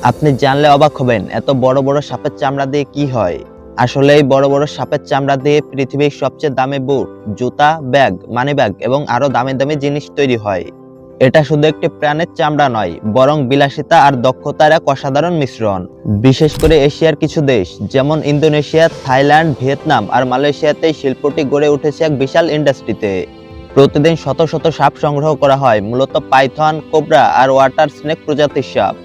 আপনি জানলে অবাক হবেন, এত বড় বড় সাপের চামড়া দিয়ে কি হয়। আসলে এই বড় বড় সাপের চামড়া দিয়ে পৃথিবীর সবচেয়ে দামি বুট, জুতা, ব্যাগ, মানি ব্যাগ এবং আরো দামি দামি জিনিস তৈরি হয়। এটা শুধু একটি প্রাণের চামড়া নয়, বরং বিলাসিতা আর দক্ষতার এক অসাধারণ মিশ্রণ। বিশেষ করে এশিয়ার কিছু দেশ যেমন ইন্দোনেশিয়া, থাইল্যান্ড, ভিয়েতনাম আর মালয়েশিয়াতে এই শিল্পটি গড়ে উঠেছে এক বিশাল ইন্ডাস্ট্রিতে। প্রতিদিন শত শত সাপ সংগ্রহ করা হয়, মূলত পাইথন, কোবরা আর ওয়াটার স্নেক প্রজাতির সাপ।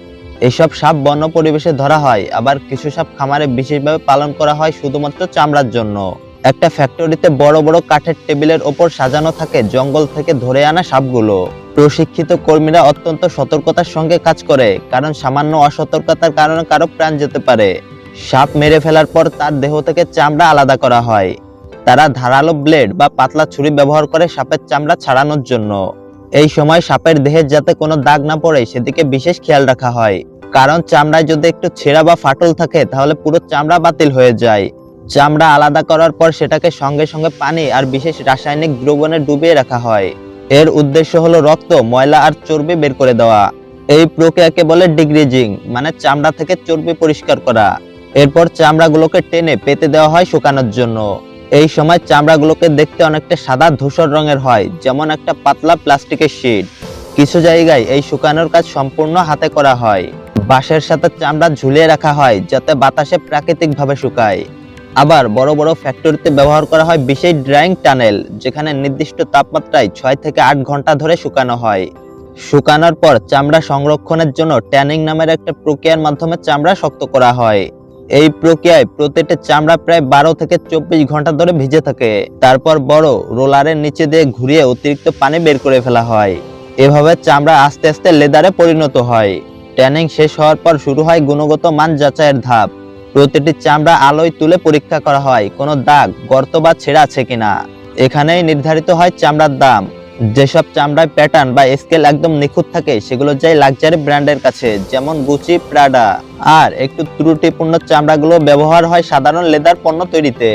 এসব সাপ বন্য পরিবেশে ধরা হয়, আবার কিছু সাপ খামারে বিশেষভাবে পালন করা হয় শুধুমাত্র চামড়ার জন্য। একটা ফ্যাক্টরিতে বড় বড় কাঠের টেবিলের ওপর সাজানো থাকে জঙ্গল থেকে ধরে আনা সাপগুলো। প্রশিক্ষিত কর্মীরা অত্যন্ত সতর্কতার সঙ্গে কাজ করে, কারণ সামান্য অসতর্কতার কারণে কারো প্রাণ যেতে পারে। সাপ মেরে ফেলার পর তার দেহ থেকে চামড়া আলাদা করা হয়। তারা ধারালো ব্লেড বা পাতলা ছুরি ব্যবহার করে সাপের চামড়া ছাড়ানোর জন্য। এই সময় সাপের দেহে যাতে কোনো দাগ না পড়ে সেদিকে বিশেষ খেয়াল রাখা হয়, কারণ চামড়ায় যদি একটু ছেঁড়া বা ফাটল থাকে তাহলে পুরো চামড়া বাতিল হয়ে যায়। চামড়া আলাদা করার পর সেটাকে সঙ্গে সঙ্গে পানি আর বিশেষ রাসায়নিক দ্রবণে ডুবিয়ে রাখা হয়। এর উদ্দেশ্য হলো রক্ত, ময়লা আর চর্বি বের করে দেওয়া। এই প্রক্রিয়াকে বলে ডিগ্রেজিং, মানে চামড়া থেকে চর্বি পরিষ্কার করা। এরপর চামড়াগুলোকে টেনে পেতে দেওয়া হয় শুকানোর জন্য। এই সময় চামড়াগুলোকে দেখতে অনেকটা সাদা ধূসর রঙের হয়, যেমন একটা পাতলা প্লাস্টিকের শীট। কিছু জায়গায় এই শুকানোর কাজ সম্পূর্ণ হাতে করা হয়। বাঁশের সাথে চামড়া ঝুলিয়ে রাখা হয় যাতে বাতাসে প্রাকৃতিকভাবে শুকায়। আবার বড় বড় ফ্যাক্টরিতে ব্যবহার করা হয় বিশেষ ড্রাইং টানেল, যেখানে নির্দিষ্ট তাপমাত্রায় 6 থেকে 8 ঘন্টা ধরে শুকানো হয়। শুকানোর পর চামড়া সংরক্ষণের জন্য ট্যানিং নামের একটা প্রক্রিয়ার মাধ্যমে চামড়া শক্ত করা হয়। এই প্রক্রিয়ায় প্রতিটি চামড়া প্রায় 12 থেকে 24 ঘন্টা ধরে ভিজে থাকে। তারপর বড় রোলারের নিচে দিয়ে ঘুরিয়ে অতিরিক্ত পানি বের করে ফেলা হয়। এভাবে চামড়া আস্তে আস্তে লেদারে পরিণত হয়। ট্যানিং শেষ হওয়ার পর শুরু হয় গুণগত মান যাচাইয়ের ধাপ। প্রতিটি চামড়া আলোয় তুলে পরীক্ষা করা হয় কোনো দাগ, গর্ত বা ছেঁড়া আছে কিনা। এখানেই নির্ধারিত হয় চামড়ার দাম। যেসব চামড়ায় প্যাটার্ন বা স্কেল একদম নিখুঁত থাকে সেগুলো যায় লাক্সারি ব্র্যান্ডের কাছে, যেমন গুচি, প্রাডা। আর একটু ত্রুটিপূর্ণ চামড়াগুলো ব্যবহার হয় সাধারণ লেদার পণ্য তৈরিতে।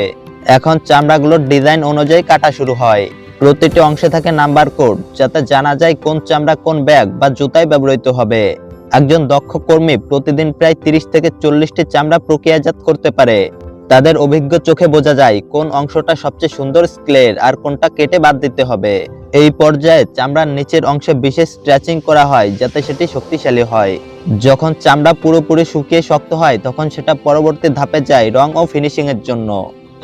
এখন চামড়াগুলোর ডিজাইন অনুযায়ী কাটা শুরু হয়। প্রতিটি অংশে থাকে নাম্বার কোড, যাতে জানা যায় কোন চামড়া কোন ব্যাগ বা জুতায় ব্যবহৃত হবে। একজন দক্ষ কর্মী প্রতিদিন প্রায় 30 থেকে 40টি চামড়া প্রক্রিয়াজাত করতে পারে। তাদের অভিজ্ঞ চোখে বোঝা যায় কোন অংশটা সবচেয়ে সুন্দর স্কেলের আর কোনটা কেটে বাদ দিতে হবে। এই পর্যায়ে চামড়ার নিচের অংশে বিশেষ স্ট্রেচিং করা হয় যাতে সেটি শক্তিশালী হয়। যখন চামড়া পুরোপুরি শুকিয়ে শক্ত হয় তখন সেটা পরবর্তী ধাপে যায় রং ও ফিনিশিং এর জন্য।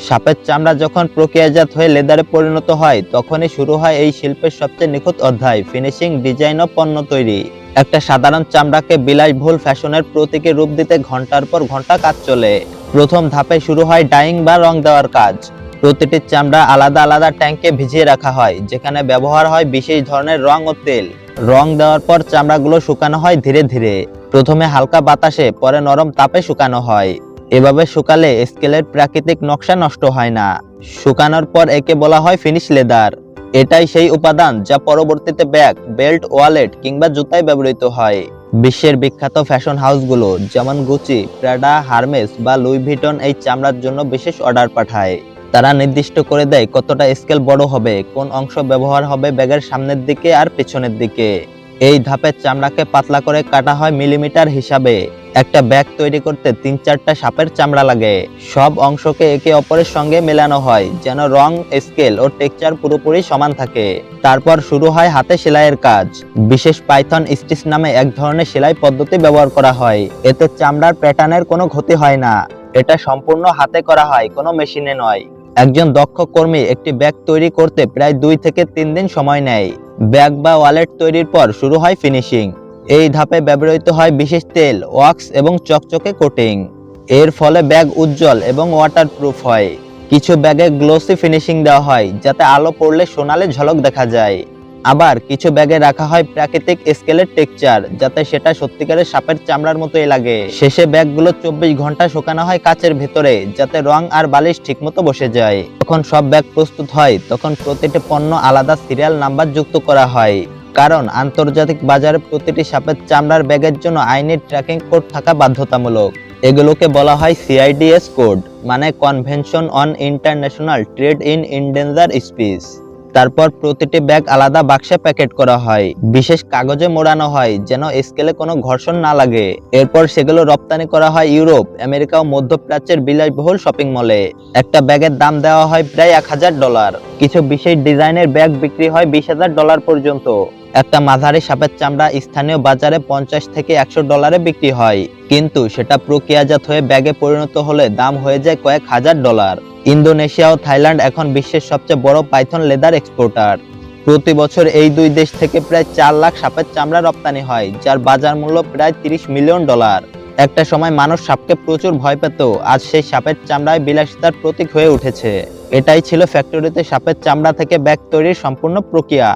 সাপের চামড়া যখন প্রক্রিয়াজাত হয়ে লেদারে পরিণত হয় তখনই শুরু হয় এই শিল্পের সবচেয়ে নিখুঁত অধ্যায়, ফিনিশিং, ডিজাইন ও পণ্য তৈরি। একটা সাধারণ চামড়াকে বিলাসবহুল ফ্যাশনের প্রতীকে রূপ দিতে ঘন্টার পর ঘন্টা কাজ চলে। প্রথম ধাপে শুরু হয় ডাইং বা রং দেওয়ার কাজ। প্রতিটি চামড়া আলাদা আলাদা ট্যাঙ্কে ভিজিয়ে রাখা হয়, যেখানে ব্যবহার হয় বিশেষ ধরনের রং ও তেল। রং দেওয়ার পর চামড়াগুলো শুকানো হয় ধীরে ধীরে, প্রথমে হালকা বাতাসে, পরে নরম তাপে শুকানো হয়। এভাবে শুকালে স্কেলের প্রাকৃতিক নকশা নষ্ট হয় না। শুকানোর পর একে বলা হয় ফিনিশ লেদার। এটাই সেই উপাদান যা পরবর্তীতে ব্যাগ, বেল্ট, ওয়ালেট কিংবা জুতায় ব্যবহৃত হয়। বিশ্বের বিখ্যাত ফ্যাশন হাউসগুলো যেমন গুচি, প্রাডা, হারমেস বা লুই ভিটন এই চামড়ার জন্য বিশেষ অর্ডার পাঠায়। তারা নির্দিষ্ট করে দেয় কতটা স্কেল বড় হবে, কোন অংশ ব্যবহার হবে ব্যাগের সামনের দিকে আর পেছনের দিকে। এই ধাপের চামড়াকে পাতলা করে কাটা হয় মিলিমিটার হিসাবে। একটা ব্যাগ তৈরি করতে 3-4টা সাপের চামড়া লাগে। সব অংশকে একে অপরের সঙ্গে মেলানো হয় যেন রং, স্কেল ও টেক্সচার পুরোপুরি সমান থাকে। তারপর শুরু হয় হাতে সেলাইয়ের কাজ। বিশেষ পাইথন স্টিচ নামে এক ধরনের সেলাই পদ্ধতি ব্যবহার করা হয়। এতে চামড়ার প্যাটার্নের কোনো ক্ষতি হয় না। এটা সম্পূর্ণ হাতে করা হয়, কোনো মেশিনে নয়। একজন দক্ষ কর্মী একটি ব্যাগ তৈরি করতে প্রায় 2 থেকে 3 দিন সময় নেয়। ব্যাগ বা ওয়ালেট তৈরির পর শুরু হয় ফিনিশিং। এই ধাপে ব্যবহৃত হয় বিশেষ তেল, ওয়াক্স এবং চকচকে কোটিং। এর ফলে ব্যাগ উজ্জ্বল এবং ওয়াটারপ্রুফ হয়। কিছু ব্যাগে গ্লোসি ফিনিশিং দেওয়া হয় যাতে আলো পড়লে সোনালি ঝলক দেখা যায়। আবার কিছু ব্যাগে রাখা হয় প্রাকৃতিক স্কেলের টেক্সচার, যাতে সেটা সত্যিকারের সাপের চামড়ার মতোই লাগে। শেষে ব্যাগগুলো 24 ঘন্টা শুকানো হয় কাচের ভেতরে, যাতে রং আর বালিশ ঠিকমতো বসে যায়। যখন সব ব্যাগ প্রস্তুত হয় তখন প্রতিটি পণ্য আলাদা সিরিয়াল নাম্বার যুক্ত করা হয়, কারণ আন্তর্জাতিক বাজারে প্রতিটি সাপের চামড়ার ব্যাগের জন্য আইনি ট্র্যাকিং কোড থাকা বাধ্যতামূলক। এগুলোকে বলা হয় CIDS কোড, মানে convention on international trade in endangered species. তারপর প্রতিটি ব্যাগ আলাদা বাক্সে প্যাকেট করা হয়, বিশেষ কাগজে মোড়ানো হয় যেন স্কেলে কোনো ঘর্ষণ না লাগে। এরপর সেগুলো রপ্তানি করা হয় ইউরোপ, আমেরিকা ও মধ্যপ্রাচ্যের বিলাসবহুল শপিং মলে। একটা ব্যাগের দাম দেওয়া হয় প্রায় $1000। কিছু বিশেষ ডিজাইনের ব্যাগ বিক্রি হয় $20,000 পর্যন্ত। একটা মাঝারি সাপের চামড়া স্থানীয় বাজারে $50 থেকে $100 বিক্রি হয়, কিন্তু সেটা প্রক্রিয়াজাত হয়ে ব্যাগে পরিণত হলে দাম হয়ে যায় কয়েক $1000। ইন্দোনেশিয়া ও থাইল্যান্ড এখন বিশ্বের সবচেয়ে বড় পাইথন লেদার এক্সপোর্টার। প্রতি বছর এই দুই দেশ থেকে প্রায় 4 লাখ সাপের চামড়া রপ্তানি হয়, যার বাজার মূল্য প্রায় $30 মিলিয়ন। একটা সময় মানুষ সাপকে প্রচুর ভয় পেত, আজ সেই সাপের চামড়ায় বিলাসিতার প্রতীক হয়ে উঠেছে। এটাই ছিল ফ্যাক্টরিতে সাপের চামড়া থেকে ব্যাগ তৈরির সম্পূর্ণ প্রক্রিয়া।